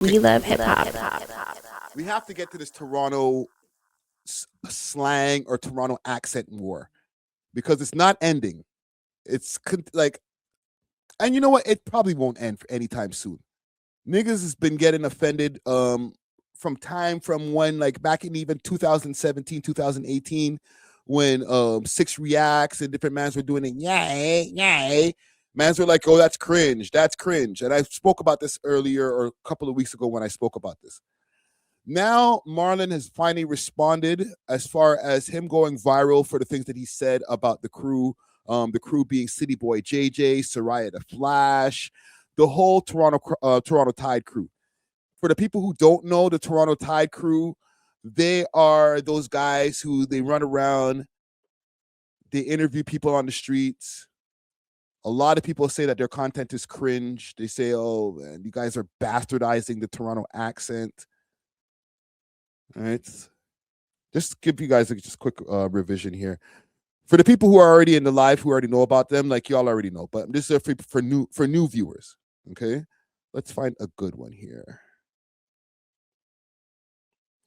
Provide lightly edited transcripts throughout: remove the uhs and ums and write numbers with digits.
We love hip hop. We have to get to this Toronto slang or Toronto accent war because it's not ending. It's like, and you know what? It probably won't end for anytime soon. Niggas has been getting offended from when, like, back in even 2017, 2018, when Six Reacts and different mans were doing it, yay. Mans were like, oh, that's cringe. And I spoke about this earlier or a couple of weeks ago when I spoke about this. Now, Marlon has finally responded as far as him going viral for the things that he said about the crew being City Boy JJ, Soraya the Flash, the whole Toronto Tide crew. For the people who don't know the Toronto Tide crew, they are those guys who they run around, they interview people on the streets. A lot of people say that their content is cringe. They say, oh, man, you guys are bastardizing the Toronto accent. All right. Just give you guys just quick revision here. For the people who are already in the live, who already know about them, like y'all already know, but this is for new viewers. Okay. Let's find a good one here.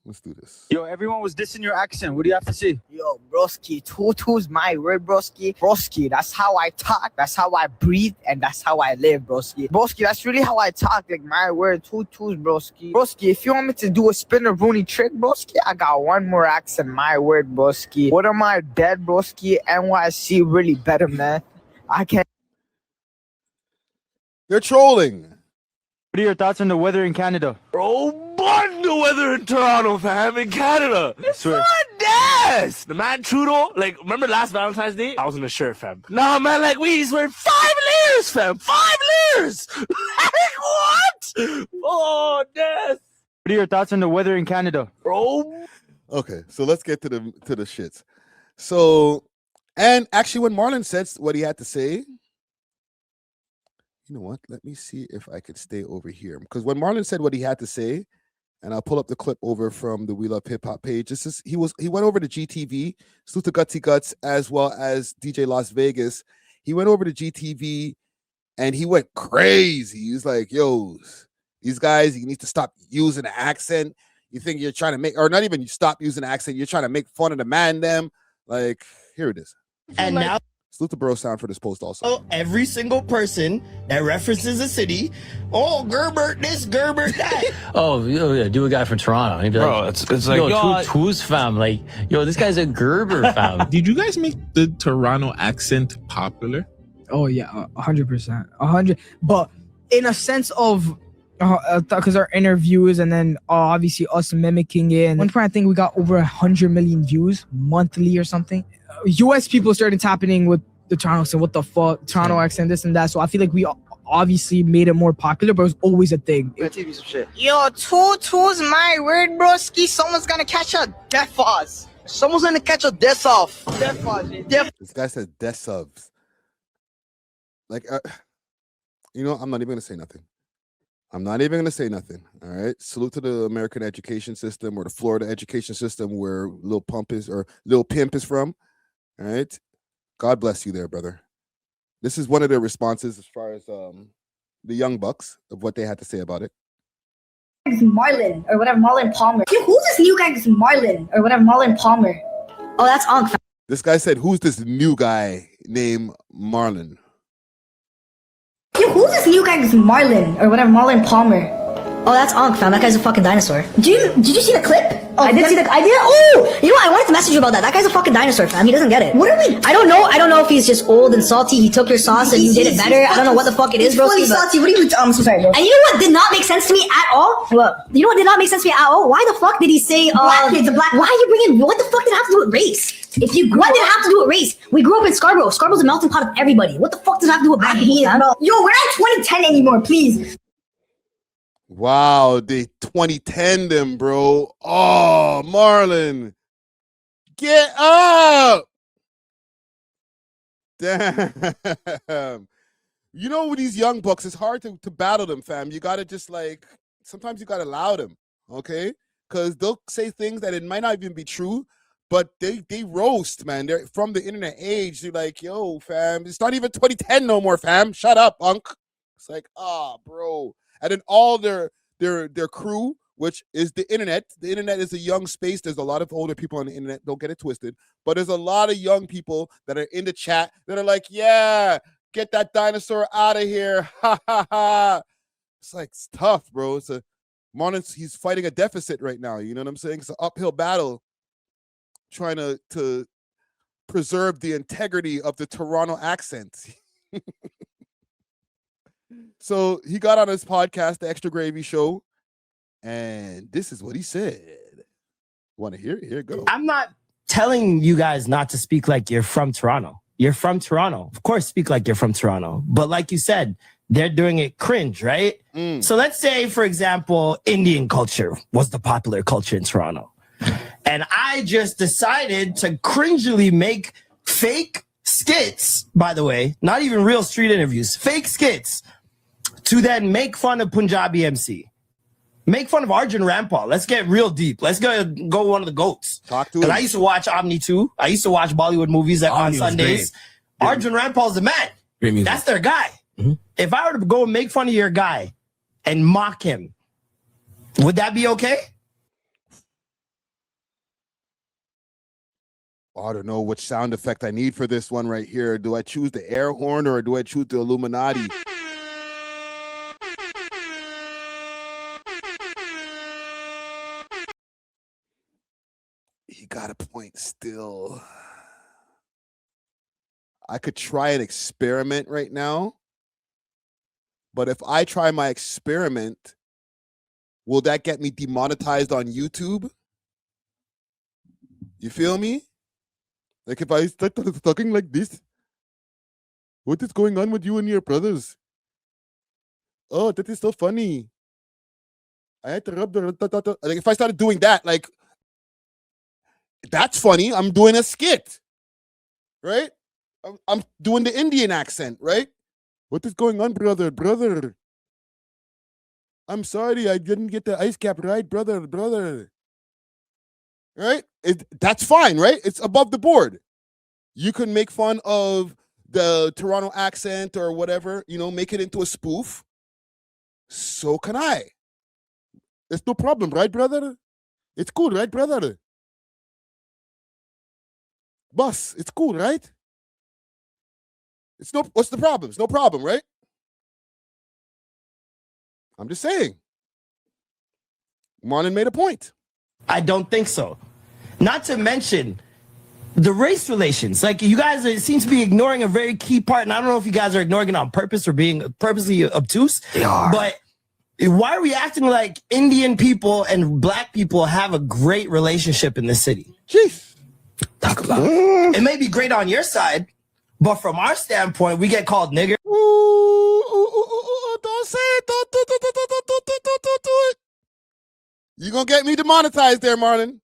Let's do this. Yo, everyone was dissing your accent. What do you have to say? Yo, broski, tutu's my word, broski. Broski, that's how I talk, that's how I breathe, and that's how I live, broski. Broski, that's really how I talk, like my word, tutu's, broski. Broski, if you want me to do a spinner Rooney trick, broski, I got one more accent, my word, broski. What am I dead, broski? NYC really better, man. I can't. They're trolling. What are your thoughts on the weather in Canada? Bro, bun the weather in Toronto, fam, in Canada. It's not this. The man Trudeau, like, remember last Valentine's Day? I was in a shirt, fam. Nah, man, like, he's wearing 5 layers, fam. 5 layers. Like, what? Oh, this. What are your thoughts on the weather in Canada? Bro. Okay, so let's get to the shits. So, and actually, when Marlon said what he had to say, you know what? Let me see if I could stay over here. Because when Marlon said what he had to say, and I'll pull up the clip over from the We Love Hip Hop page. He went over to GTV, salute to Gutsy Guts, as well as DJ Las Vegas. He went over to GTV and he went crazy. He was like, yo, these guys, you need to stop using an accent. You think you're trying to make, or not even you stop using an accent, you're trying to make fun of the man them. Like, here it is. And now salute to Bro Sound for this post also. oh, every single person that references a city, oh, Gerbert this, Gerbert that. Oh, yeah, do a guy from Toronto. And he'd be Bro, like, it's like, yo, who's fam? Like, yo, this guy's a Gerber fam. Did you guys make the Toronto accent popular? Oh yeah, 100%, 100. But in a sense of, because our interviews and then obviously us mimicking it. And one point I think we got over 100 million views monthly or something. US people started tapping with the Toronto accent. What the fuck, Toronto accent, this and that. So I feel like we obviously made it more popular, but it was always a thing. Yo, tutu's my word, broski. Someone's gonna catch a death off. Someone's gonna catch a death off. Death off. This guy said death subs. Like, you know, I'm not even gonna say nothing. All right. Salute to the American education system or the Florida education system where Lil Pimp is from. All right. God bless you there, brother. This is one of their responses as far as the Young Bucks of what they had to say about it. Marlon or whatever, Marlon Palmer. Yo, who's this new guy? Marlon or whatever, Marlon Palmer. Oh, that's Ankh. This guy said, who's this new guy named Marlon? Yo, who's this new guy? Marlon or whatever, Marlon Palmer. Oh, that's Ankh, fam. That guy's a fucking dinosaur. Did you see the clip? Oh, I did see the. I did. Oh, you know what? I wanted to message you about that. That guy's a fucking dinosaur, fam. He doesn't get it. What are we? I don't know if he's just old and salty. He took your sauce and you did it better. I don't know what the fuck it is, bro. Fully salty. What are you? I'm so sorry, bro. And you know what did not make sense to me at all? What? You know what did not make sense to me at all? Why the fuck did he say? Black kids, black. Why are you bringing? What the fuck did it have to do with race? What did it have to do with race? We grew up in Scarborough. Scarborough's a melting pot of everybody. What the fuck does it have to do with black people, fam? Yo, we're not 2010 anymore, please. Wow, they 2010 them, bro. Oh, Marlon. Get up. Damn. You know, with these young bucks, it's hard to battle them, fam. You got to just like, sometimes you got to allow them, okay? Because they'll say things that it might not even be true, but they roast, man. They're from the internet age. They're like, yo, fam, it's not even 2010 no more, fam. Shut up, punk. It's like, bro. And then all their their crew, which is the internet. The internet is a young space. There's a lot of older people on the internet. Don't get it twisted. But there's a lot of young people that are in the chat that are like, yeah, get that dinosaur out of here. Ha ha ha. It's like, it's tough, bro. It's a Marlon, he's fighting a deficit right now. You know what I'm saying? It's an uphill battle trying to preserve the integrity of the Toronto accent. So he got on his podcast, the Extra Gravy Show, and this is what he said. Want to hear it? Here it goes. I'm not telling you guys not to speak like you're from Toronto. You're from Toronto. Of course, speak like you're from Toronto. But like you said, they're doing it cringe, right? So let's say, for example, Indian culture was the popular culture in Toronto. And I just decided to cringily make fake skits, by the way, not even real street interviews, fake skits, to then make fun of Punjabi MC. Make fun of Arjun Rampal. Let's get real deep. Let's go one of the GOATs. Talk to Because him. I used to watch Omni too. I used to watch Bollywood movies on Sundays. Arjun Rampal's the man. Great music. That's their guy. If I were to go and make fun of your guy and mock him, would that be okay? I don't know which sound effect I need for this one right here. Do I choose the air horn or do I choose the Illuminati? He got a point still. I could try an experiment right now. But if I try my experiment, will that get me demonetized on YouTube? You feel me? Like if I start talking like this, what is going on with you and your brothers? Oh, that is so funny. I had to rub the like if I started doing that, like that's funny. I'm doing a skit, right? I'm doing the Indian accent, right? What is going on, brother? Brother. I'm sorry, I didn't get the ice cap right, brother. Right? That's fine, right? It's above the board. You can make fun of the Toronto accent or whatever, you know, make it into a spoof. So can I. There's no problem, right, brother? It's cool, right, brother? Boss, it's cool, right? What's the problem? It's no problem, right? I'm just saying. Marlon made a point. I don't think so. Not to mention the race relations. Like you guys seem to be ignoring a very key part, and I don't know if you guys are ignoring it on purpose or being purposely obtuse. They are. But why are we acting like Indian people and black people have a great relationship in this city? Jeez. Talk about it. It may be great on your side, but from our standpoint, we get called nigger. Don't say it. Don't do it. You're going to get me demonetized there, Marlon.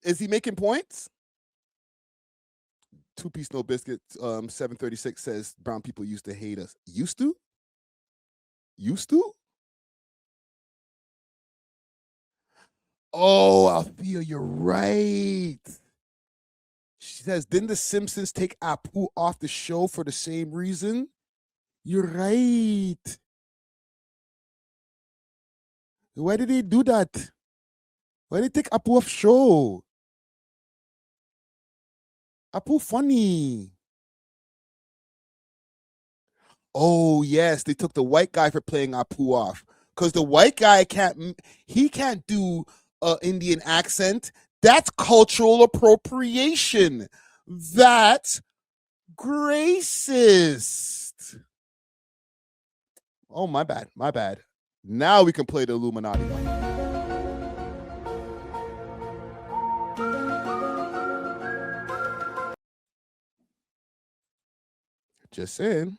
Is he making points? Two Piece No Biscuit 736 says brown people used to hate us. Used to? Oh, Althea, you're right. She says, didn't the Simpsons take Apu off the show for the same reason? You're right. Why did they do that? Why did they take Apu off show? Apu funny. Oh, yes, they took the white guy for playing Apu off. Because the white guy can't do an Indian accent. That's cultural appropriation. That's racist. Oh, my bad. Now we can play the Illuminati one. Just saying.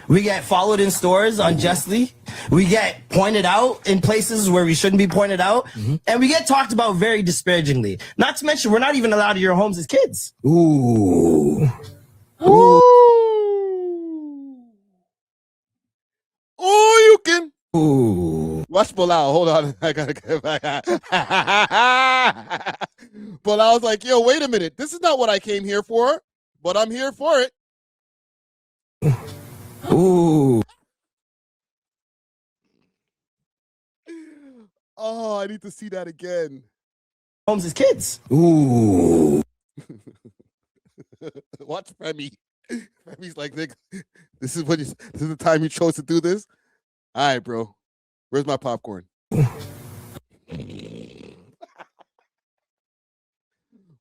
We get followed in stores unjustly. We get pointed out in places where we shouldn't be pointed out. And we get talked about very disparagingly. Not to mention, we're not even allowed to your homes as kids. Ooh, you can. Ooh. Watch Bilal. Hold on. I gotta get back. Bilal's like, yo, wait a minute. This is not what I came here for, but I'm here for it. Ooh. Oh, I need to see that again. Homes as kids. Ooh. Watch Femi. Femi's like, nigga, this is the time you chose to do this. All right, bro. Where's my popcorn?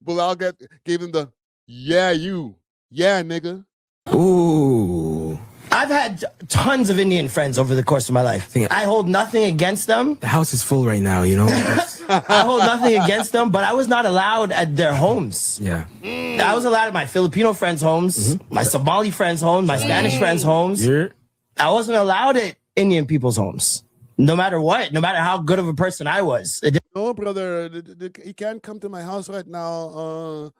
Bilal gave him the yeah, nigga. Ooh. I've had tons of Indian friends over the course of my life. I hold nothing against them. The house is full right now, you know? I hold nothing against them, but I was not allowed at their homes. Yeah. I was allowed at my Filipino friends' homes, my Somali friends' homes, my Spanish friends' homes. Yeah. I wasn't allowed at Indian people's homes. No matter what, no matter how good of a person I was. No, brother, you can't come to my house right now.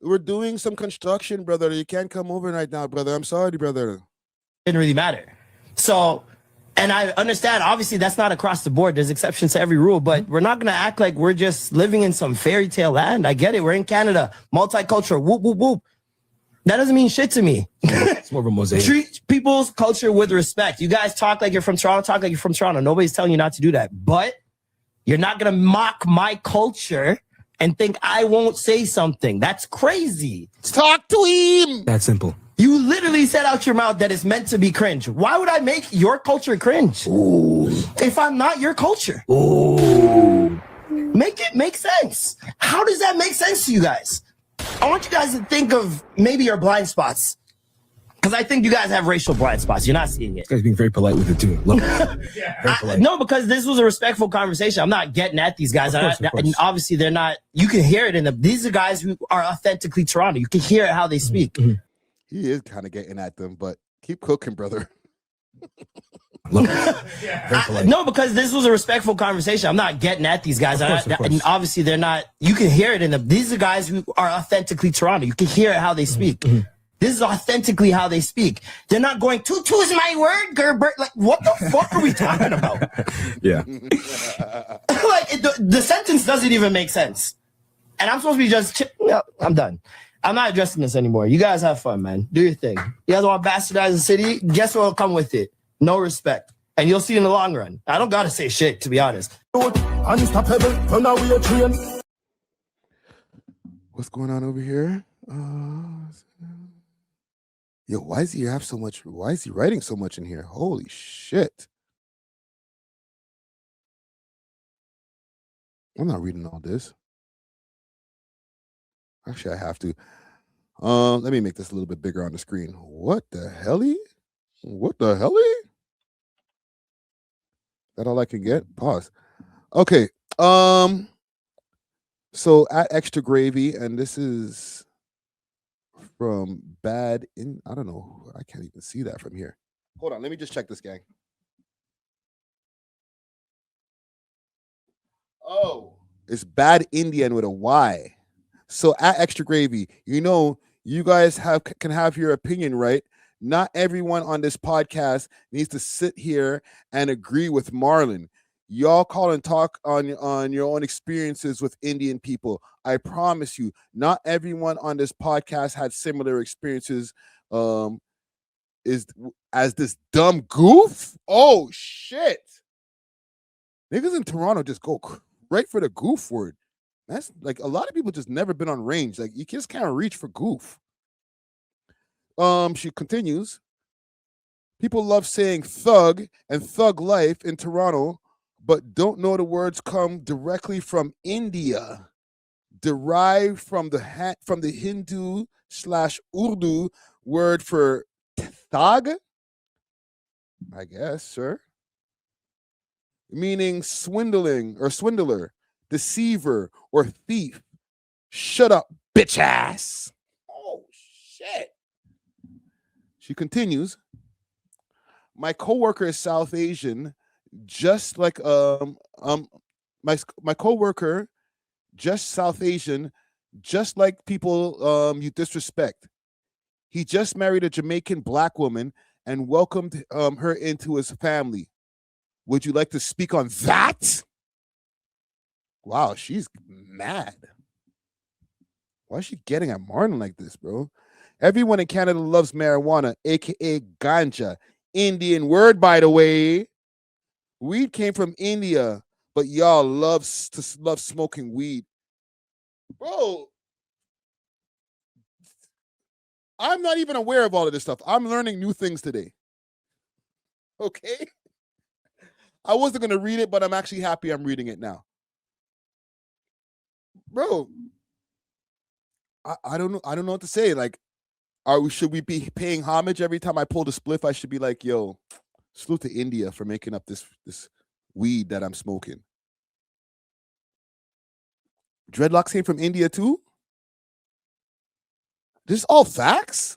We're doing some construction, brother. You can't come over right now, brother. I'm sorry, brother. Didn't really matter. So, and I understand, obviously, that's not across the board. There's exceptions to every rule, but we're not going to act like we're just living in some fairy tale land. I get it. We're in Canada, multicultural, whoop, whoop, whoop. That doesn't mean shit to me. It's more of a mosaic. Treat people's culture with respect. You guys talk like you're from Toronto, talk like you're from Toronto. Nobody's telling you not to do that. But you're not going to mock my culture and think I won't say something. That's crazy. Talk to him. That simple. You literally said out your mouth that it's meant to be cringe. Why would I make your culture cringe? Ooh. If I'm not your culture? Ooh. Make it make sense. How does that make sense to you guys? I want you guys to think of maybe your blind spots. Because I think you guys have racial blind spots. You're not seeing it. This guy's being very polite with it too. Look. Very polite. No, because this was a respectful conversation. I'm not getting at these guys. Of course. And obviously, they're not. You can hear it in them. These are guys who are authentically Toronto. You can hear how they speak. Mm-hmm. He is kind of getting at them, but keep cooking, brother. Look. Very polite. No, because this was a respectful conversation. I'm not getting at these guys. Of course. And obviously, they're not. You can hear it in them. These are guys who are authentically Toronto. You can hear how they speak. Mm-hmm. This is authentically how they speak. They're not going, tutu is my word, Gerbert. Like, what the fuck are we talking about? Yeah. The sentence doesn't even make sense. And I'm supposed to be just, no, I'm done. I'm not addressing this anymore. You guys have fun, man. Do your thing. You guys want to bastardize the city? Guess what will come with it? No respect. And you'll see in the long run. I don't got to say shit, to be honest. What's going on over here? Yo, why is he writing so much in here? Holy shit. I'm not reading all this. Actually, I have to. Let me make this a little bit bigger on the screen. What the helly? What the helly? That all I can get? Pause. Okay. So at Extra Gravy, and this is from Bad in, I don't know. I can't even see that from here. Hold on. Let me just check this, gang. Oh, it's Bad Indian with a Y. So at Extra Gravy, you guys can have your opinion, right? Not everyone on this podcast needs to sit here and agree with Marlon. Y'all call and talk on your own experiences with Indian people. I promise you, not everyone on this podcast had similar experiences as this dumb goof. Oh, shit. Niggas in Toronto just go right for the goof word. That's like a lot of people just never been on range. Like you just can't reach for goof. She continues. People love saying thug and thug life in Toronto, but don't know the words come directly from India, derived from the Hindu/Urdu word for thug, I guess, sir, meaning swindling or swindler, deceiver, or thief. Shut up, bitch ass. Oh shit. She continues. My coworker is South Asian, just like my coworker, just South Asian, just like people you disrespect. He just married a Jamaican black woman and welcomed her into his family. Would you like to speak on that? Wow, she's mad. Why is she getting at Marlon like this, bro? Everyone in Canada loves marijuana, aka ganja. Indian word, by the way. Weed came from India, but y'all love smoking weed. Bro, I'm not even aware of all of this stuff. I'm learning new things today. Okay? I wasn't going to read it, but I'm actually happy I'm reading it now. Bro, I don't know. I don't know what to say. Like, should we be paying homage every time I pull the spliff? I should be like, yo, salute to India for making up this weed that I'm smoking. Dreadlocks came from India too? This is all facts?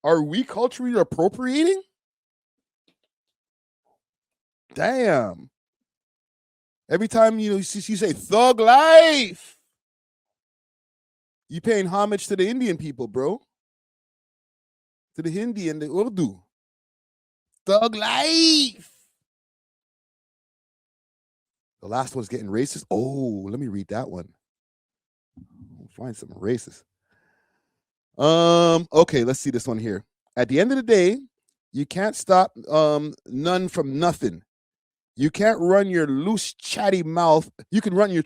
Are we culturally appropriating? Damn. Every time you say thug life, you paying homage to the Indian people, bro. To the Hindi and the Urdu. Thug life. The last one's getting racist. Oh, let me read that one. I'll find something racist. Okay, let's see this one here. At the end of the day, you can't stop none from nothing. You can't run your loose, chatty mouth. You can run your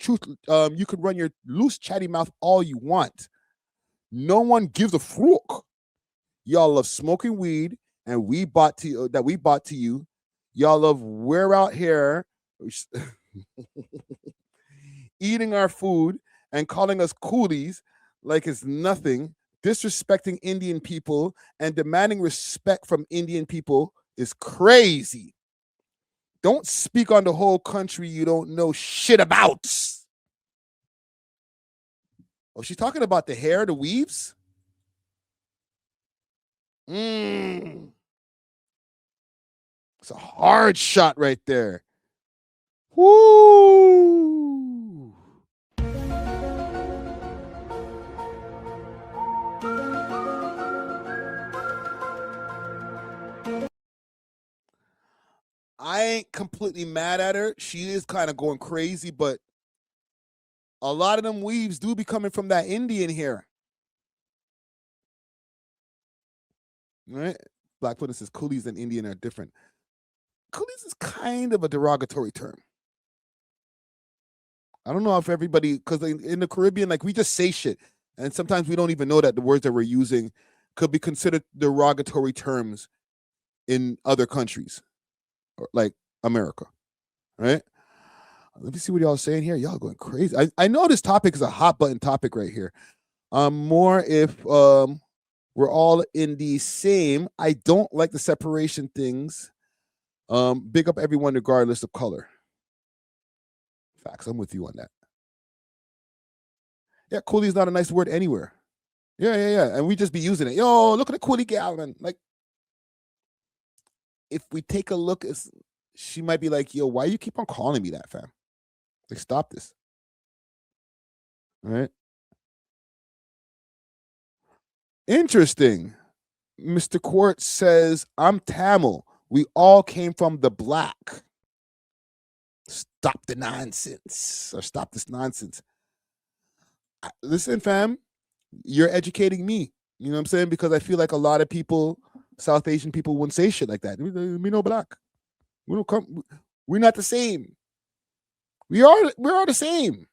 loose, chatty mouth all you want. No one gives a fuck. Y'all love smoking weed, and we bought to you. Y'all love wear out hair, eating our food, and calling us coolies like it's nothing. Disrespecting Indian people and demanding respect from Indian people is crazy. Don't speak on the whole country you don't know shit about. Oh, she's talking about the hair, the weaves? It's a hard shot right there. Woo! I ain't completely mad at her. She is kind of going crazy, but a lot of them weaves do be coming from that Indian hair. All right? Black Pudding says coolies and Indian are different. Coolies is kind of a derogatory term. I don't know if everybody, because in the Caribbean, like, we just say shit, and sometimes we don't even know that the words that we're using could be considered derogatory terms in other countries, like America, right? Let me see what y'all are saying here. Y'all going crazy. I know this topic is a hot button topic right here. More if we're all in the same. I don't like the separation things. Big up everyone regardless of color. Facts. I'm with you on that. Yeah, coolie is not a nice word anywhere. Yeah. And we just be using it. Yo, look at the coolie gal, man. Like, if we take a look, she might be like, yo, why you keep on calling me that, fam? Like, stop this. All right. Interesting. Mr. Quartz says, I'm Tamil. We all came from the black. Stop the nonsense, or stop this nonsense. Listen, fam, you're educating me. You know what I'm saying? Because I feel like a lot of people, South Asian people, wouldn't say shit like that. We no black. We don't come. We're not the same. We're all the same.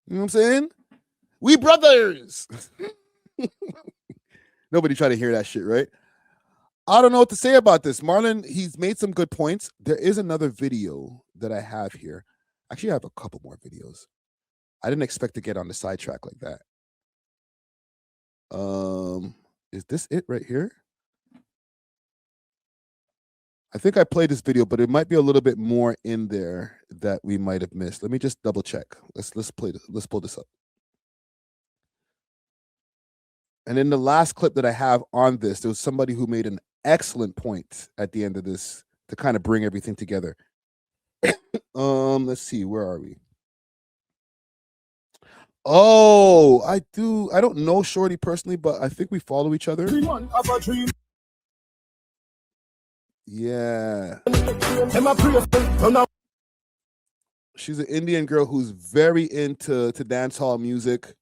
You know what I'm saying? We brothers. Nobody try to hear that shit, right? I don't know what to say about this. Marlon, he's made some good points. There is another video that I have here. Actually, I have a couple more videos. I didn't expect to get on the sidetrack like that. Is this it right here? I think I played this video, but it might be a little bit more in there that we might have missed. Let me just double check. Let's play this. Let's pull this up. And in the last clip that I have on this, there was somebody who made an excellent point at the end of this to kind of bring everything together. Let's see, where are we? Oh, I don't know Shorty personally, but I think we follow each other. Yeah. She's an Indian girl who's very into dancehall music.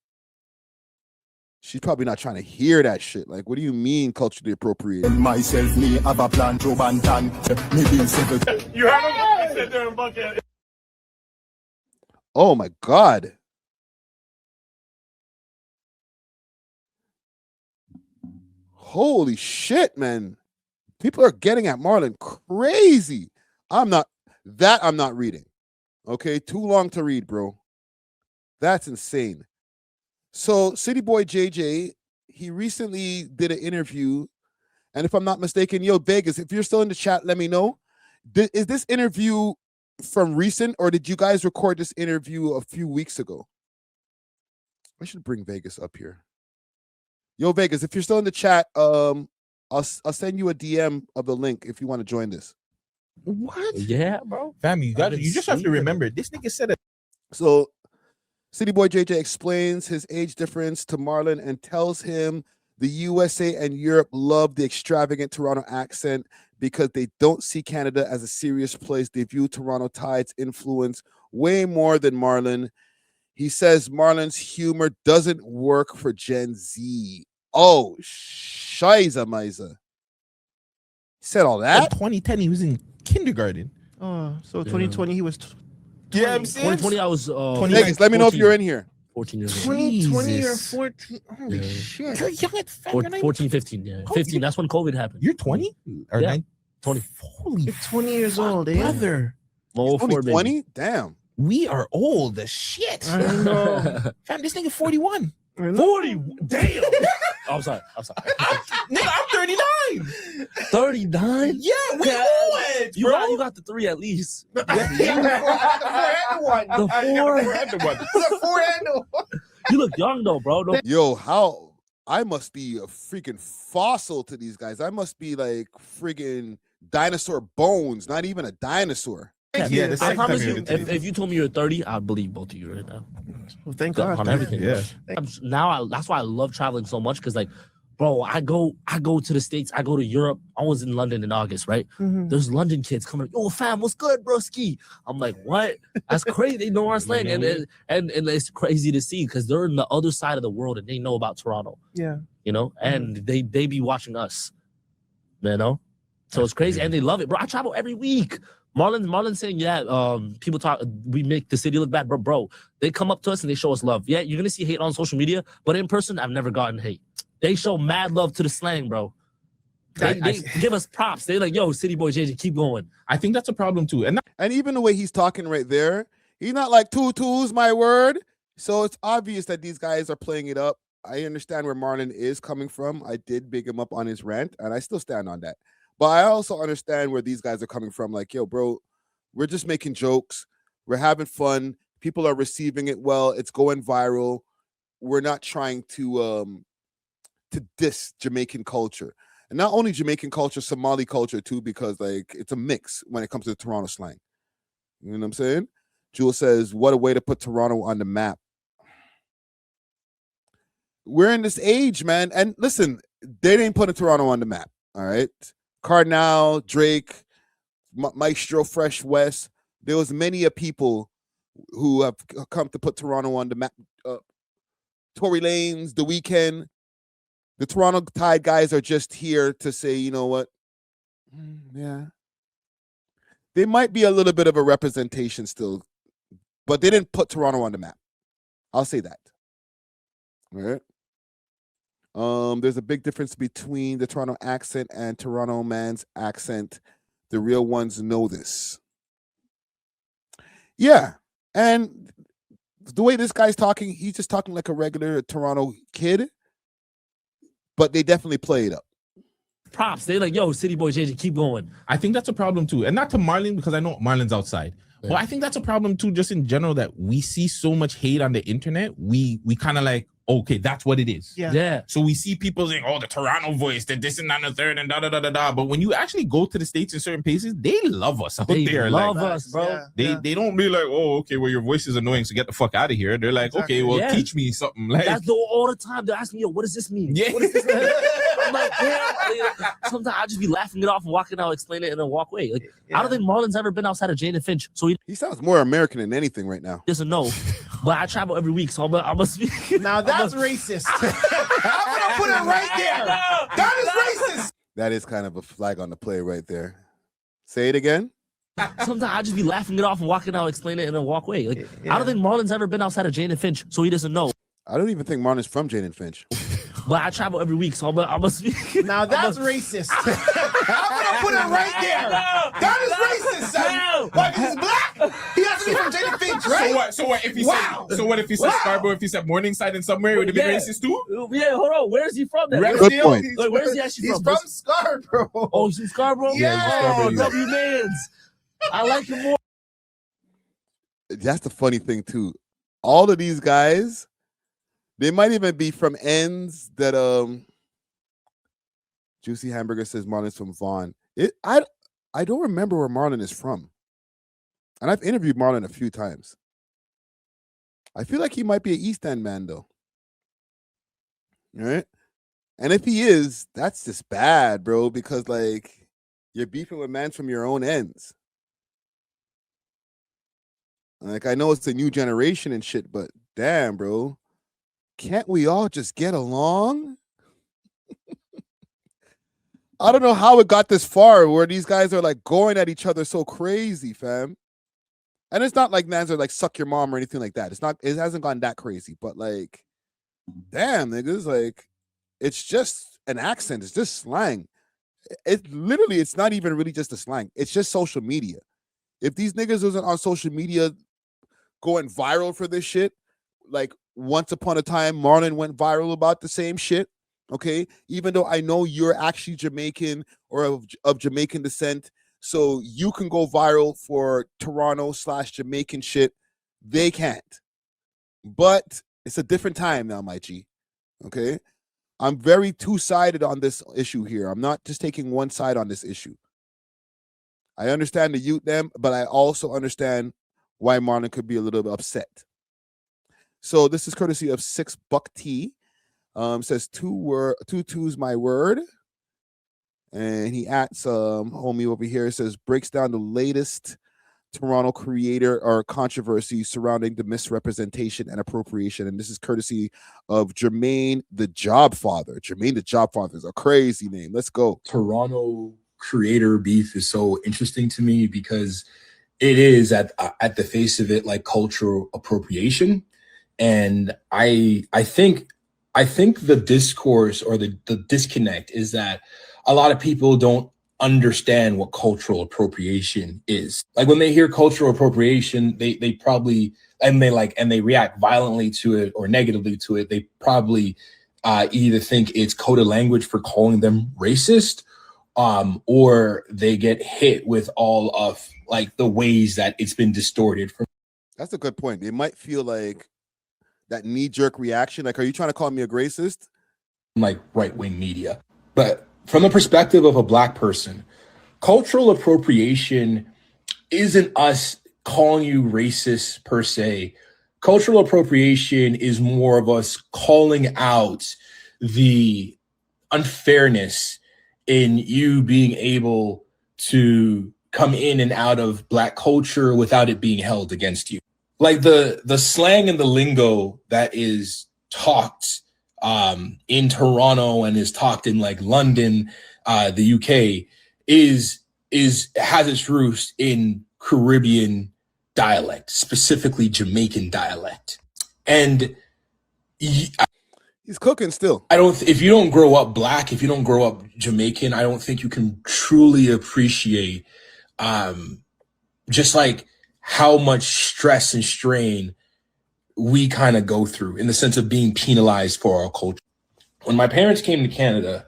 She's probably not trying to hear that shit. Like, what do you mean culturally appropriated? Myself, me have a plan to bantan. You heard him? There in bucket. Oh my God. Holy shit, man. People are getting at Marlon crazy. I'm not reading. Okay, too long to read, bro. That's insane. So City Boy JJ, he recently did an interview, and if I'm not mistaken, yo, Vegas, if you're still in the chat, let me know. Is this interview from recent, or did you guys record this interview a few weeks ago? I should bring Vegas up here. Yo, Vegas, if you're still in the chat, I'll send you a DM of the link if you want to join this. What? Yeah, bro. Fam, you just have to remember, this nigga said it. So City Boy JJ explains his age difference to Marlon and tells him the USA and Europe love the extravagant Toronto accent because they don't see Canada as a serious place. They view Toronto Tide's influence way more than Marlon. He says Marlon's humor doesn't work for Gen Z. Oh, Shiza Miza. He said all that? In 2010, he was in kindergarten. Oh, so 2020 he was. Yeah, I'm saying 2020, I was. Vegas, let me know if you're in here. 14 years old. 2020 or 14. Holy shit. You're young at 14, 15. Yeah, 15. That's when COVID happened. You're 20? Or Yeah. 20. Holy You're 20 years old, eh? brother. Oh, Only 20? Damn. We are old as shit. I know. Fam, this nigga 41. 40. Damn. I'm sorry. Nigga, I'm 39. 39? Yeah, we old, You bro. got the 3 at least. The 4 and 1. The 4. The 4 and 1. You look young though, bro. No, Yo, how I must be a freaking fossil to these guys. I must be like freaking dinosaur bones, not even a dinosaur. Yeah, the I second promise time you, you did it. if you told me you're 30, I'd believe both of you right now. Well, thank God. On everything. Yeah. That's why I love traveling so much, because like, bro, I go to the States, I go to Europe. I was in London in August, right? Mhm. There's London kids coming, yo, fam, what's good, broski? I'm like, what? That's crazy. They know our slang, and it's crazy to see because they're in the other side of the world and they know about Toronto. Yeah. You know, and they be watching us, you know. So it's crazy, and they love it, bro. I travel every week. Marlon saying, yeah, people talk, we make the city look bad, bro. They come up to us and they show us love. Yeah, you're gonna see hate on social media, but in person, I've never gotten hate. They show mad love to the slang, bro. They give us props. They like, yo, City Boy JJ, keep going. I think that's a problem too. And even the way he's talking right there, he's not like tutus, my word. So it's obvious that these guys are playing it up. I understand where Marlon is coming from. I did big him up on his rant, and I still stand on that. But I also understand where these guys are coming from. Like, yo, bro, we're just making jokes. We're having fun. People are receiving it well. It's going viral. We're not trying to diss Jamaican culture. And not only Jamaican culture, Somali culture too, because like it's a mix when it comes to Toronto slang. You know what I'm saying? Jewel says, what a way to put Toronto on the map. We're in this age, man. And listen, they didn't put Toronto on the map. All right. Cardinal, Drake, Maestro, Fresh West. There was many a people who have come to put Toronto on the map. Tory Lanez, The Weeknd. The Toronto Tide guys are just here to say, you know what? Yeah. They might be a little bit of a representation still, but they didn't put Toronto on the map. I'll say that. All right. There's a big difference between the Toronto accent and Toronto man's accent. The real ones know this. Yeah. And the way this guy's talking, he's just talking like a regular Toronto kid, but they definitely play it up. Props. They like, yo, City Boy JJ, keep going. I think that's a problem too. And not to Marlon, because I know Marlon's outside. Yeah. But I think that's a problem too, just in general, that we see so much hate on the internet. We kind of like, okay, that's what it is. Yeah. So we see people saying, oh, the Toronto voice, the this and that and the third and da. But when you actually go to the States in certain places, they love us out there. They love us, bro. They don't be like, oh, okay, well, your voice is annoying, so get the fuck out of here. They're like, okay, well, teach me something. Like that's all the time. They're asking me, yo, what does this mean? Yeah. What does this mean? I'm like, damn. Sometimes I just be laughing it off and walking out, explaining it, and then walk away. Like, I don't think Marlon's ever been outside of Jane and Finch, so he sounds more American than anything right now. doesn't know. But I travel every week, so I must be. Now that's racist. I'm gonna put it right there. That is racist. That is kind of a flag on the play right there. Say it again. Sometimes I just be laughing it off and walking out, explaining it, and then walk away. Like, I don't think Marlon's ever been outside of Jane and Finch, so he doesn't know. I don't even think Marlon's from Jane and Finch. But I travel every week, so I must be. Now that's racist. I'm gonna put it right there. That is racist, son. Why? Because he's black. He has to be from Jane and Finch, right? So what if he said? So what if he said Scarborough? If he said Morningside in somewhere, would it be racist too? Yeah, hold on. Where is he from? Good point. Like, where is he actually He's from? from Scarborough. Oh, he's from Scarborough? Yeah. W Mans. I like him more. That's the funny thing too. All of these guys, they might even be from ends that Juicy Hamburger says Marlon's from Vaughn. I don't remember where Marlon is from. And I've interviewed Marlon a few times. I feel like he might be an East End man though. All right? And if he is, that's just bad, bro, because like you're beefing with man from your own ends. Like, I know it's a new generation and shit, but damn, bro. Can't we all just get along? I don't know how it got this far where these guys are like going at each other so crazy, fam. And it's not like mans are like suck your mom or anything like that. It hasn't gone that crazy, but like, damn, niggas, like, it's just an accent. It's just slang. It's not even really just a slang. It's just social media. If these niggas wasn't on social media going viral for this shit, like once upon a time, Marlon went viral about the same shit. Okay, even though I know you're actually Jamaican or of Jamaican descent, so you can go viral for Toronto/Jamaican shit. They can't. But it's a different time now, my G. Okay, I'm very two-sided on this issue here. I'm not just taking one side on this issue. I understand the youth them, but I also understand why Marlon could be a little bit upset. So this is courtesy of $6 T. Says two twos my word. And he adds homie over here, says breaks down the latest Toronto creator or controversy surrounding the misrepresentation and appropriation. And this is courtesy of Jermaine the Job Father. Jermaine the Job Father is a crazy name. Let's go. Toronto creator beef is so interesting to me because it is at the face of it like cultural appropriation. And I think the discourse or the disconnect is that a lot of people don't understand what cultural appropriation is. Like when they hear cultural appropriation, they probably and they react violently to it or negatively to it. They probably either think it's coded language for calling them racist, or they get hit with all of like the ways that it's been distorted. That's a good point. They might feel like that knee-jerk reaction. Like, are you trying to call me a racist? Like right-wing media. But from the perspective of a Black person, cultural appropriation isn't us calling you racist per se. Cultural appropriation is more of us calling out the unfairness in you being able to come in and out of Black culture without it being held against you. Like the slang and the lingo that is talked in Toronto and is talked in like London, the UK, has its roots in Caribbean dialect, specifically Jamaican dialect. And he's cooking still. If you don't grow up Black, if you don't grow up Jamaican, I don't think you can truly appreciate just like how much stress and strain we kind of go through in the sense of being penalized for our culture. When my parents came to Canada,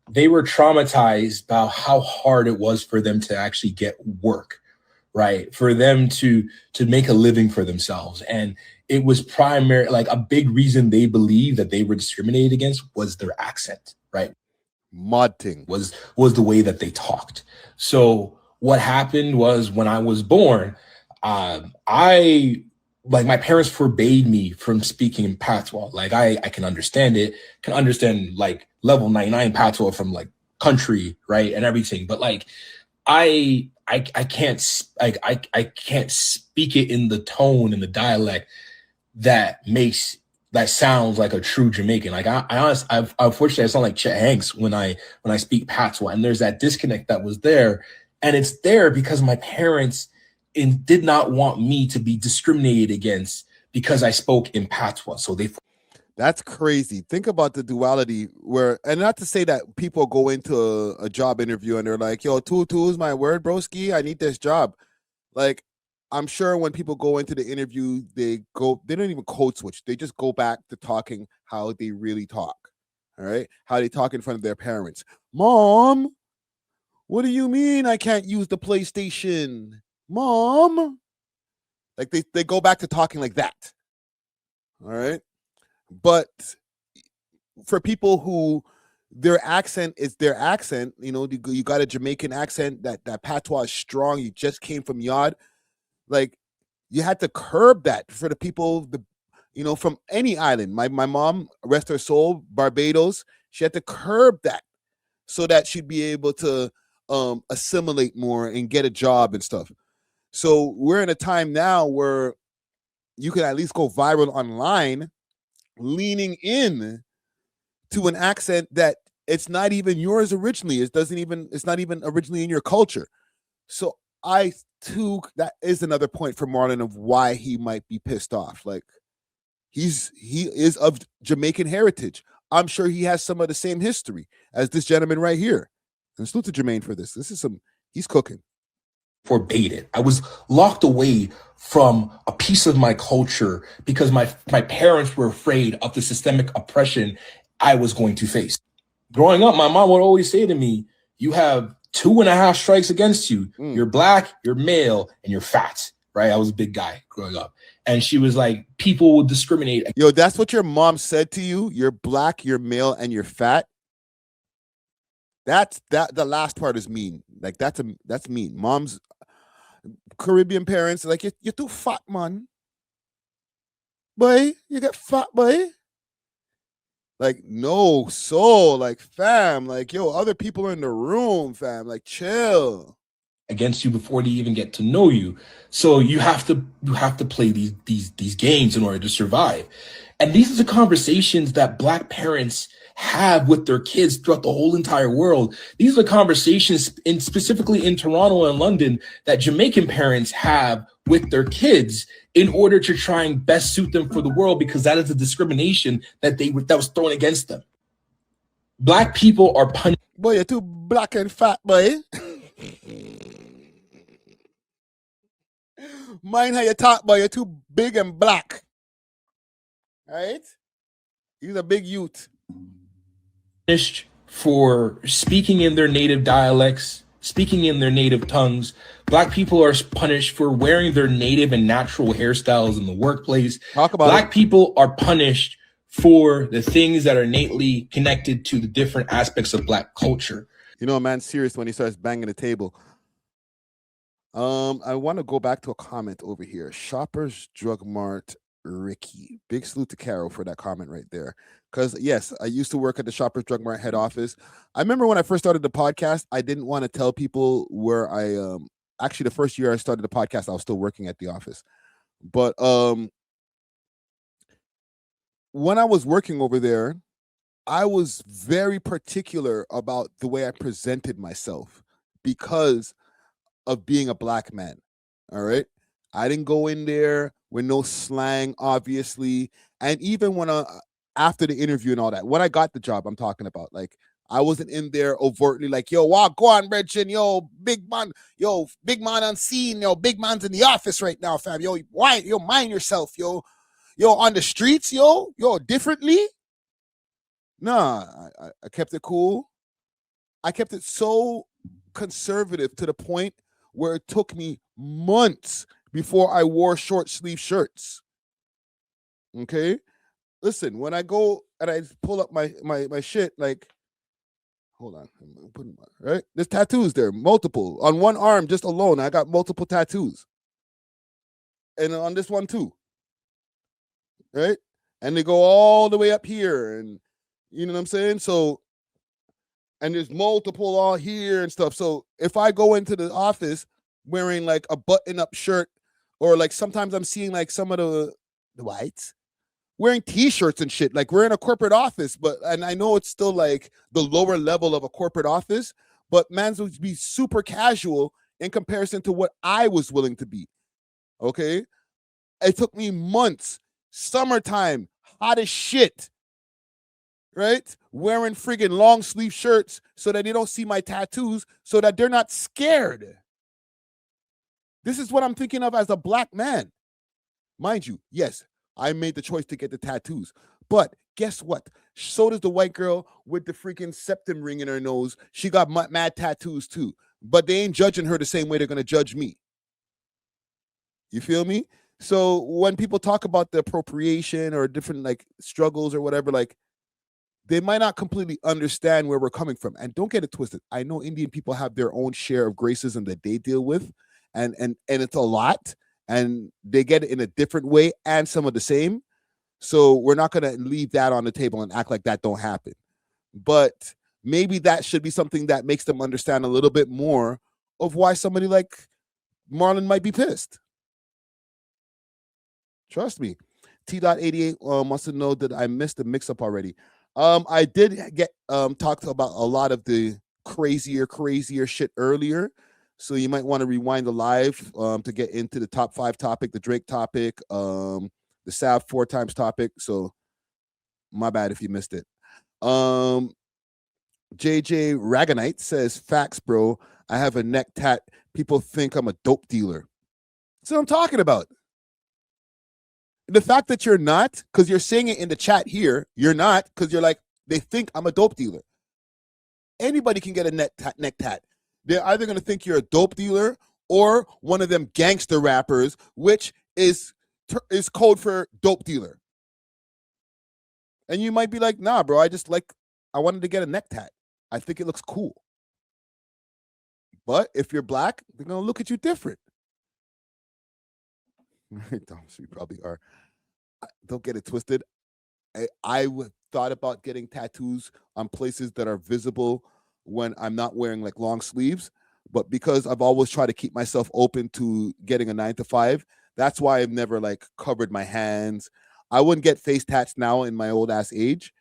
they were traumatized about how hard it was for them to actually get work, right? For them to make a living for themselves. And it was primarily like a big reason they believed that they were discriminated against was their accent, right? Modding was the way that they talked. So what happened was when I was born, I like my parents forbade me from speaking in patois. Like I can understand it, can understand like level 99 patois from like country, right, and everything. But like I can't I can't speak it in the tone and the dialect that sounds like a true Jamaican. Like I honestly, unfortunately I sound like Chet Hanks when I speak patois, and there's that disconnect that was there, and it's there because my parents did not want me to be discriminated against because I spoke in patois. So That's crazy. Think about the duality where, and not to say that people go into a job interview and they're like, yo, tutu is my word, broski. I need this job. Like, I'm sure when people go into the interview, they don't even code switch. They just go back to talking how they really talk. All right. How they talk in front of their parents. Mom, what do you mean I can't use the PlayStation? Mom. Like they go back to talking like that. All right. But for people who their accent is their accent, you know, you got a Jamaican accent, that patois is strong. You just came from Yard. Like you had to curb that for the people, from any island. My mom, rest her soul, Barbados, she had to curb that so that she'd be able to assimilate more and get a job and stuff. So we're in a time now where you can at least go viral online, leaning in to an accent that it's not even yours originally. It's not even originally in your culture. So that is another point for Marlon of why he might be pissed off. Like he is of Jamaican heritage. I'm sure he has some of the same history as this gentleman right here. And salute to Jermaine for this. He's cooking. Forbade it. I was locked away from a piece of my culture because my parents were afraid of the systemic oppression I was going to face. Growing up, my mom would always say to me, you have 2.5 strikes against you. You're black, you're male, and you're fat, right? I was a big guy growing up. And she was like, people would discriminate. Yo, that's what your mom said to you? You're black, you're male, and you're fat? The last part is mean. Like that's mean. Mom's Caribbean parents like you're too fat, man. Boy, you get fat, boy. Like no soul, like fam, like yo, other people are in the room, fam. Like chill. Against you before they even get to know you. So you have to play these games in order to survive. And these are the conversations that Black parents have with their kids throughout the whole entire world. These are the conversations specifically in Toronto and London that Jamaican parents have with their kids in order to try and best suit them for the world, because that is the discrimination that was thrown against them. Black people are punished. Boy, you're too black and fat, boy. Mind how you talk, boy. You're too big and black. Right? He's a big youth. Punished for speaking in their native dialects, speaking in their native tongues. Black people are punished for wearing their native and natural hairstyles in the workplace. Black people are punished for the things that are innately connected to the different aspects of Black culture. You know, a man's serious when he starts banging the table. I want to go back to a comment over here. Shoppers Drug Mart Ricky. Big salute to Carol for that comment right there. Because yes, I used to work at the Shoppers Drug Mart head office. I remember when I first started the podcast, I didn't want to tell people where I actually the first year I started the podcast, I was still working at the office. But when I was working over there, I was very particular about the way I presented myself because of being a Black man. All right. I didn't go in there with no slang, obviously. And even when after the interview and all that, when I got the job, I'm talking about, like, I wasn't in there overtly like, yo, walk, go on, Bridget, yo, big man on scene, yo, big man's in the office right now, fam. Yo, why? Yo, mind yourself, yo, on the streets, yo, differently. Nah, I kept it cool. I kept it so conservative to the point where it took me months before I wore short sleeve shirts. Okay? Listen, when I go and I pull up my shit, like, hold on, I'm putting right? There's tattoos there, multiple. On one arm, just alone, I got multiple tattoos. And on this one too. right? And they go all the way up here, and you know what I'm saying? So, and there's multiple all here and stuff. So if I go into the office wearing like a button-up shirt, or like sometimes I'm seeing like some of the whites wearing t-shirts and shit, like we're in a corporate office, and I know it's still like the lower level of a corporate office, but man's would be super casual in comparison to what I was willing to be. Okay. It took me months, summertime, hot as shit, right? Wearing friggin' long sleeve shirts so that they don't see my tattoos, so that they're not scared. This is what I'm thinking of as a black man. Mind you, yes, I made the choice to get the tattoos, but guess what? So does the white girl with the freaking septum ring in her nose. She got mad tattoos too, but they ain't judging her the same way they're going to judge me. You feel me? So when people talk about the appropriation or different like struggles or whatever, like they might not completely understand where we're coming from. And don't get it twisted. I know Indian people have their own share of racism that they deal with, and it's a lot, and they get it in a different way and some of the same. So we're not going to leave that on the table and act like that don't happen. But maybe that should be something that makes them understand a little bit more of why somebody like Marlon might be pissed. Trust me. T.88 wants to know that I missed the mix-up already. I did get talked about a lot of the crazier shit earlier. So you might want to rewind the live to get into the top 5 topic, the Drake topic, the Sav 4 times topic. So my bad if you missed it. JJ Raganite says, facts, bro. I have a neck tat. People think I'm a dope dealer. That's what I'm talking about. The fact that you're not, because you're saying it in the chat here, you're not, because you're like, they think I'm a dope dealer. Anybody can get a neck tat. They're either going to think you're a dope dealer or one of them gangster rappers, which is code for dope dealer. And you might be like, nah, bro, I wanted to get a neck tat. I think it looks cool. But if you're black, they're going to look at you different. You probably are. Don't get it twisted. I thought about getting tattoos on places that are visible when I'm not wearing like long sleeves, but because I've always tried to keep myself open to getting a 9-to-5, that's why I've never like covered my hands. I wouldn't get face tats now in my old ass age,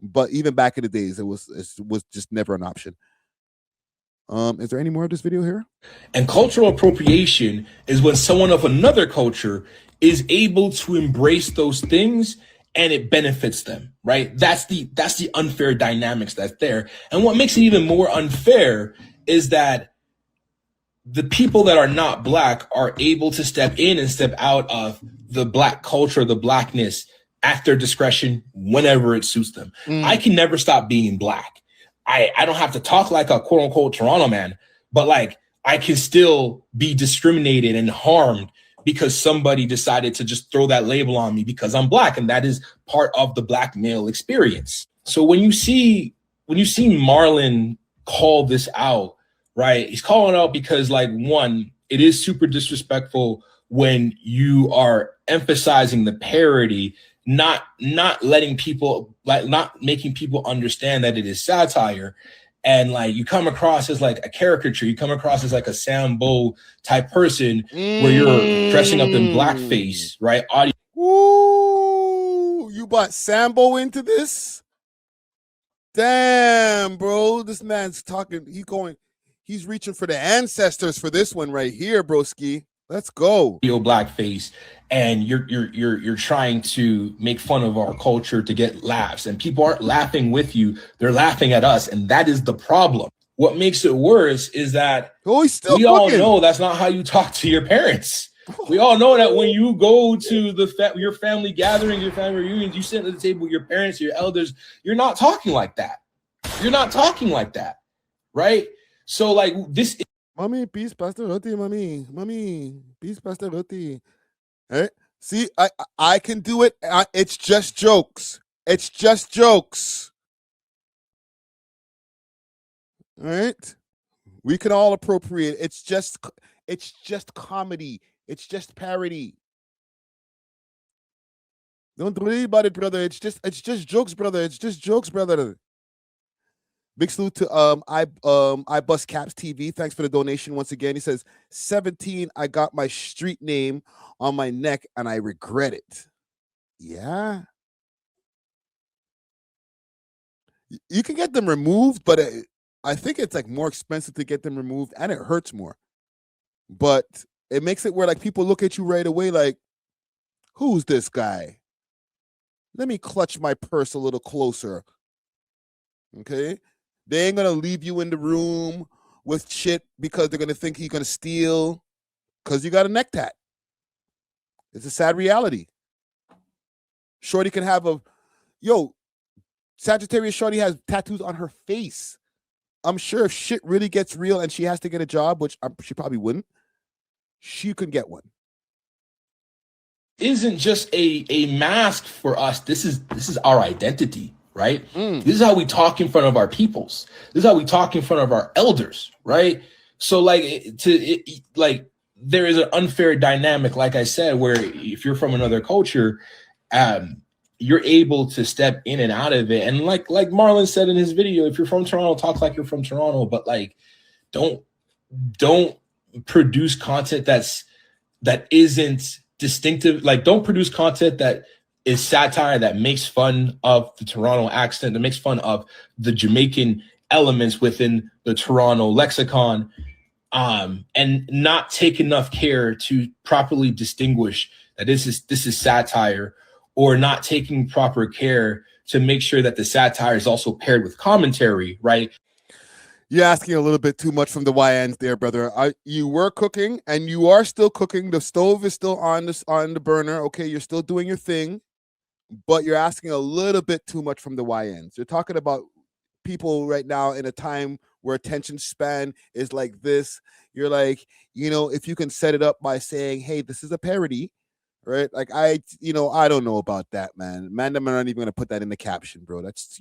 but even back in the days, it was just never an option. Is there any more of this video here? And cultural appropriation is when someone of another culture is able to embrace those things and it benefits them, right? That's the unfair dynamics that's there. And what makes it even more unfair is that the people that are not black are able to step in and step out of the black culture, the blackness at their discretion whenever it suits them. I can never stop being black. I don't have to talk like a quote unquote Toronto man, but like I can still be discriminated and harmed because somebody decided to just throw that label on me because I'm black. And that is part of the black male experience. So when you see Marlon call this out, right, he's calling out because like, one, it is super disrespectful when you are emphasizing the parody, not letting people, like not making people understand that it is satire. And like you come across as like a caricature, you come across as like a Sambo type person where you're dressing up in blackface, right? Ooh, you brought Sambo into this? Damn, bro. This man's talking, he's reaching for the ancestors for this one right here, broski. Let's go. Blackface, and you're trying to make fun of our culture to get laughs, and people aren't laughing with you, they're laughing at us, and that is the problem. What makes it worse is that we all know that's not how you talk to your parents. We all know that when you go to your family gatherings, your family reunions, you sit at the table with your parents, your elders, you're not talking like that. You're not talking like that, right? So like this is Mommy, peace, Pastor Roti, mommy. Mommy, peace, Pastor Roti. All right. See, I can do it. It's just jokes. It's just jokes. All right. We can all appropriate. It's just comedy. It's just parody. Don't worry about it, brother. It's just jokes, brother. It's just jokes, brother. Big salute to I Bust Caps TV. Thanks for the donation once again. He says 17. I got my street name on my neck and I regret it. Yeah. You can get them removed, but I think it's like more expensive to get them removed and it hurts more. But it makes it where like people look at you right away like, who's this guy? Let me clutch my purse a little closer. Okay? They ain't gonna leave you in the room with shit because they're gonna think you're gonna steal because you got a neck tat. It's a sad reality. Shorty can have Sagittarius Shorty has tattoos on her face. I'm sure if shit really gets real and she has to get a job, which she probably wouldn't, she could get one. Isn't just a mask for us. This is our identity, right? This is how we talk in front of our peoples. This is how we talk in front of our elders, right? So like there is an unfair dynamic, like I said, where if you're from another culture, you're able to step in and out of it. And like Marlon said in his video, if you're from Toronto, talk like you're from Toronto, but like don't produce content that isn't distinctive. Like don't produce content that is satire, that makes fun of the Toronto accent, that makes fun of the Jamaican elements within the Toronto lexicon, and not take enough care to properly distinguish that this is satire, or not taking proper care to make sure that the satire is also paired with commentary, right? You're asking a little bit too much from the YNs there, brother. You were cooking and you are still cooking. The stove is still on the burner. Okay, you're still doing your thing, but you're asking a little bit too much from the YNs. You're talking about people right now in a time where attention span is like this. You're like, if you can set it up by saying, hey, this is a parody, right? Like I don't know about that, man. I'm not even gonna put that in the caption, bro. That's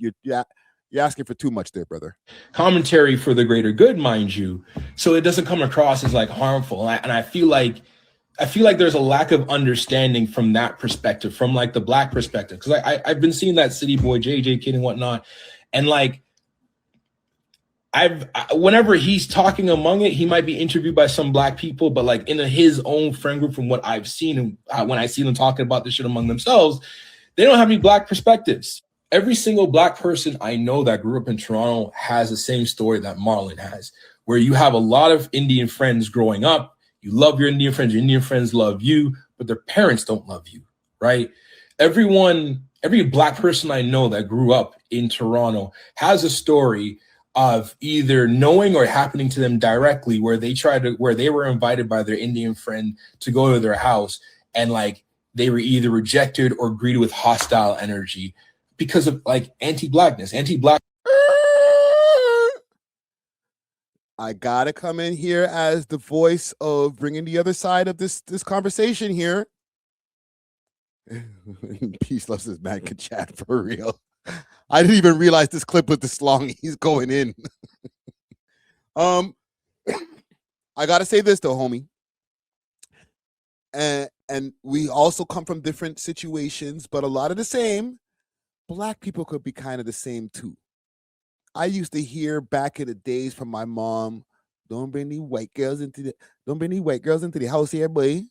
you're asking for too much there, brother. Commentary for the greater good, mind you, so it doesn't come across as like harmful. And I feel like there's a lack of understanding from that perspective, from like the Black perspective, because I've been seeing that City Boy JJ kid and whatnot, and like whenever he's talking among it, he might be interviewed by some Black people, but like in his own friend group, from what I've seen, and when I see them talking about this shit among themselves, they don't have any Black perspectives. Every single Black person I know that grew up in Toronto has the same story that Marlon has, where you have a lot of Indian friends growing up. You love your Indian friends love you, but their parents don't love you, right? Every Black person I know that grew up in Toronto has a story of either knowing or happening to them directly, where they were invited by their Indian friend to go to their house, and like they were either rejected or greeted with hostile energy because of like anti-Blackness, anti-Black. I gotta come in here as the voice of bringing the other side of this conversation here. Peace loves this man can chat for real. I didn't even realize this clip was this long. He's going in. I gotta say this though, homie. And we also come from different situations, but a lot of the same. Black people could be kind of the same too. I used to hear back in the days from my mom, don't bring any white girls into the house here, boy.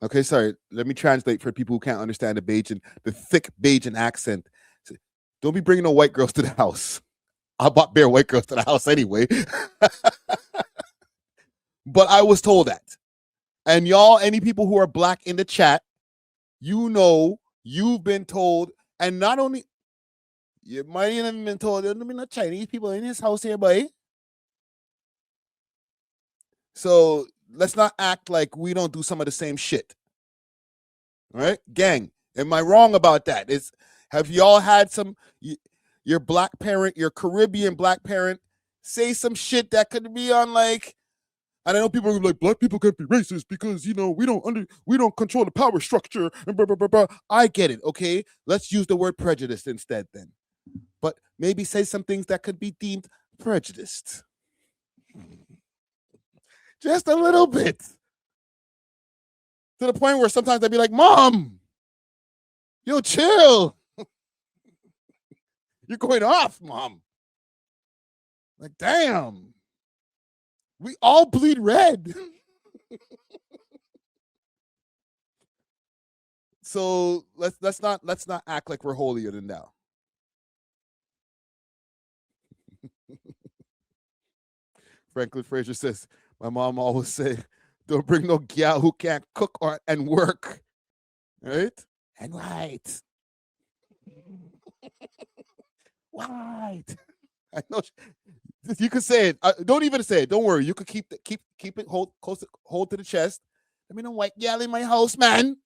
Okay, sorry. Let me translate for people who can't understand the thick Bajan accent. Don't be bringing no white girls to the house. I bought bare white girls to the house anyway. But I was told that. And y'all, any people who are Black in the chat, you've been told, and not only you might even have been told there'll be no Chinese people in his house here, boy. So let's not act like we don't do some of the same shit. All right, gang. Am I wrong about that? Have y'all had your Black parent, your Caribbean Black parent, say some shit that could be on like? And I know people are like, Black people can't be racist because we don't control the power structure and blah blah blah blah. I get it. Okay, let's use the word prejudice instead then. But maybe say some things that could be deemed prejudiced. Just a little bit. To the point where sometimes I'd be like, Mom, Yo, chill. You're going off, mom. Like, damn. We all bleed red. So let's not act like we're holier than thou. Franklin Frazier says, my mom always say, don't bring no gal who can't cook and work. Right? And white. White. I know. You can say it. Don't even say it. Don't worry. You could keep it hold to the chest. Let me know white gal in my house, man.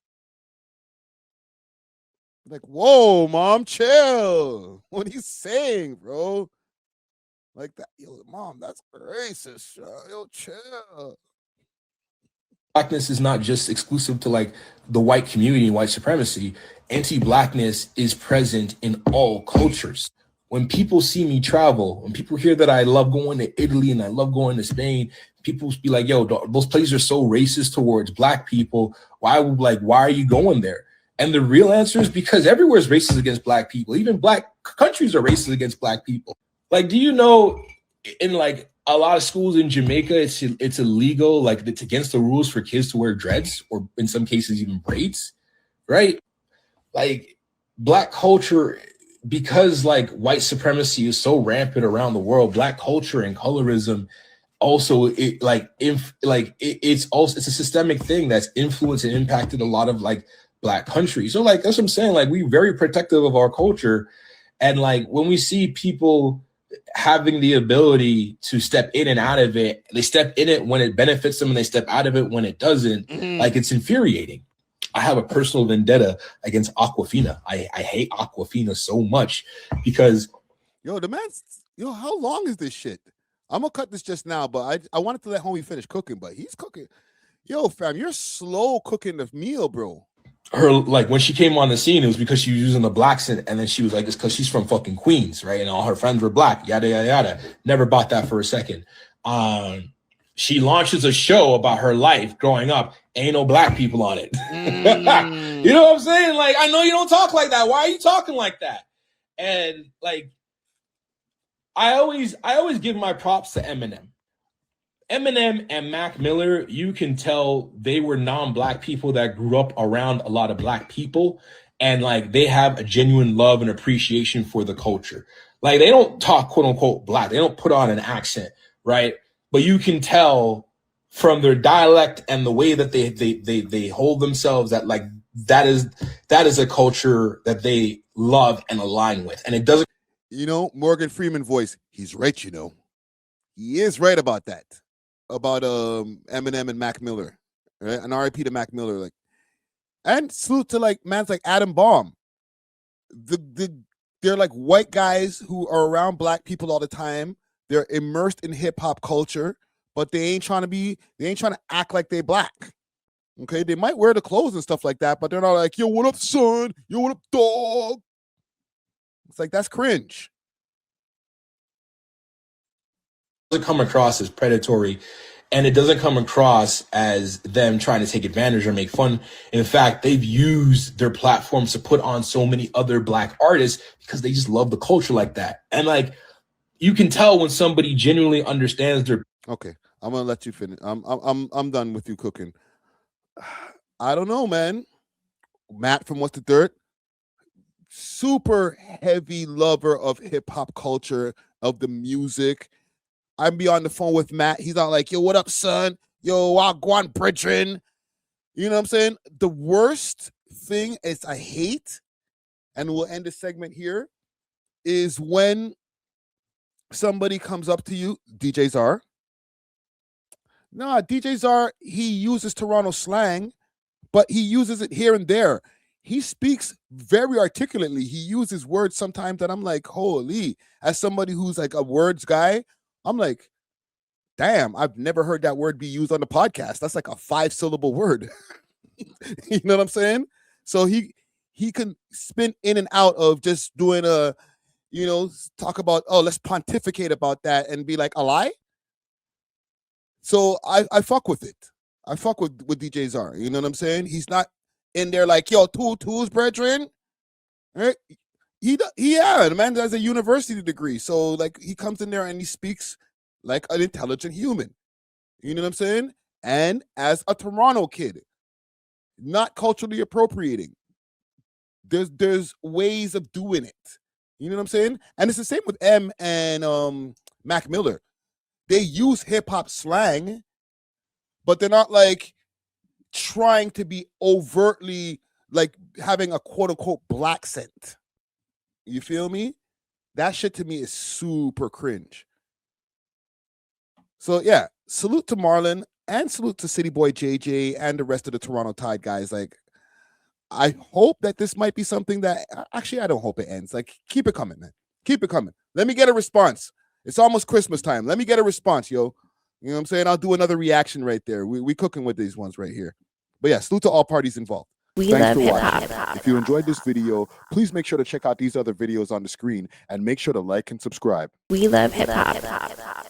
Like, whoa, mom, chill. What are you saying, bro? Like that, yo, mom, that's racist. Yo, chill. Blackness is not just exclusive to like the white community and white supremacy. Anti-blackness is present in all cultures. When people see me travel, when people hear that I love going to Italy and I love going to Spain, people be like, yo, those places are so racist towards black people. Why are you going there? And the real answer is because everywhere is racist against black people. Even black countries are racist against black people. Like, do you know in like a lot of schools in Jamaica, it's illegal, like it's against the rules for kids to wear dreads or in some cases even braids, right? Like black culture, because like white supremacy is so rampant around the world, black culture and colorism also it's a systemic thing that's influenced and impacted a lot of like black countries. So like that's what I'm saying. Like we're very protective of our culture, and like when we see people having the ability to step in and out of it, they step in it when it benefits them and they step out of it when it doesn't. Like it's infuriating. I have a personal vendetta against Aquafina. I hate Aquafina so much because how long is this shit? I'm gonna cut this just now, but I wanted to let homie finish cooking, but he's cooking. Yo, fam, you're slow cooking the meal, bro. Her, like when she came on the scene, it was because she was using the black accent, and then she was like, it's because she's from fucking Queens, right? And all her friends were black, yada yada yada. Never bought that for a second. She launches a show about her life growing up. Ain't no black people on it. You know what I'm saying? Like, I know you don't talk like that. Why are you talking like that? And like, I always give my props to Eminem. Eminem and Mac Miller, you can tell they were non-black people that grew up around a lot of black people, and like they have a genuine love and appreciation for the culture. Like they don't talk quote unquote black, they don't put on an accent, right? But you can tell from their dialect and the way that they hold themselves that like that is a culture that they love and align with. And it doesn't, Morgan Freeman voice, he's right, he is right about that. About Eminem and Mac Miller, right? And RIP to Mac Miller, like, and salute to like mans like Adam Baum. They're like white guys who are around black people all the time. They're immersed in hip hop culture, but they ain't trying to act like they black. Okay, they might wear the clothes and stuff like that, but they're not like, yo, what up, son? Yo, what up, dog? It's like that's cringe. doesn't come across as predatory, and it doesn't come across as them trying to take advantage or make fun. In fact, they've used their platforms to put on so many other black artists because they just love the culture like that. And like you can tell when somebody genuinely understands their. Okay, I'm gonna let you finish. I'm done with you cooking. I don't know, man. Matt from What's the Dirt, super heavy lover of hip hop culture, of the music. I'd be on the phone with Matt. He's not like, yo, what up, son? Yo, I'll go on brethren. You know what I'm saying? The worst thing is I hate, and we'll end the segment here, is when somebody comes up to you, DJ Czar. Nah, DJ Czar, he uses Toronto slang, but he uses it here and there. He speaks very articulately. He uses words sometimes that I'm like, holy, as somebody who's like a words guy, I'm like, damn, I've never heard that word be used on the podcast. That's like a 5-syllable word. You know what I'm saying? So he can spin in and out of just doing talk about, oh, let's pontificate about that and be like, a lie? So I fuck with it. I fuck with DJ Czar. You know what I'm saying? He's not in there like, yo, twos, brethren. Right? The man has a university degree, so like he comes in there and he speaks like an intelligent human. You know what I'm saying? And as a Toronto kid, not culturally appropriating. There's ways of doing it. You know what I'm saying? And it's the same with M and Mac Miller. They use hip hop slang, but they're not like trying to be overtly like having a quote unquote black accent. You feel me? That shit to me is super cringe. So yeah, salute to Marlon and salute to City Boy JJ and the rest of the Toronto Tide guys. Like, I hope that this might be something that actually I don't hope it ends. Like, keep it coming, man. Keep it coming. Let me get a response. It's almost Christmas time. Let me get a response, yo. You know what I'm saying? I'll do another reaction right there. We cooking with these ones right here. But yeah, salute to all parties involved. We love hip hop. If you enjoyed this video, please make sure to check out these other videos on the screen and make sure to like and subscribe. We love hip hop.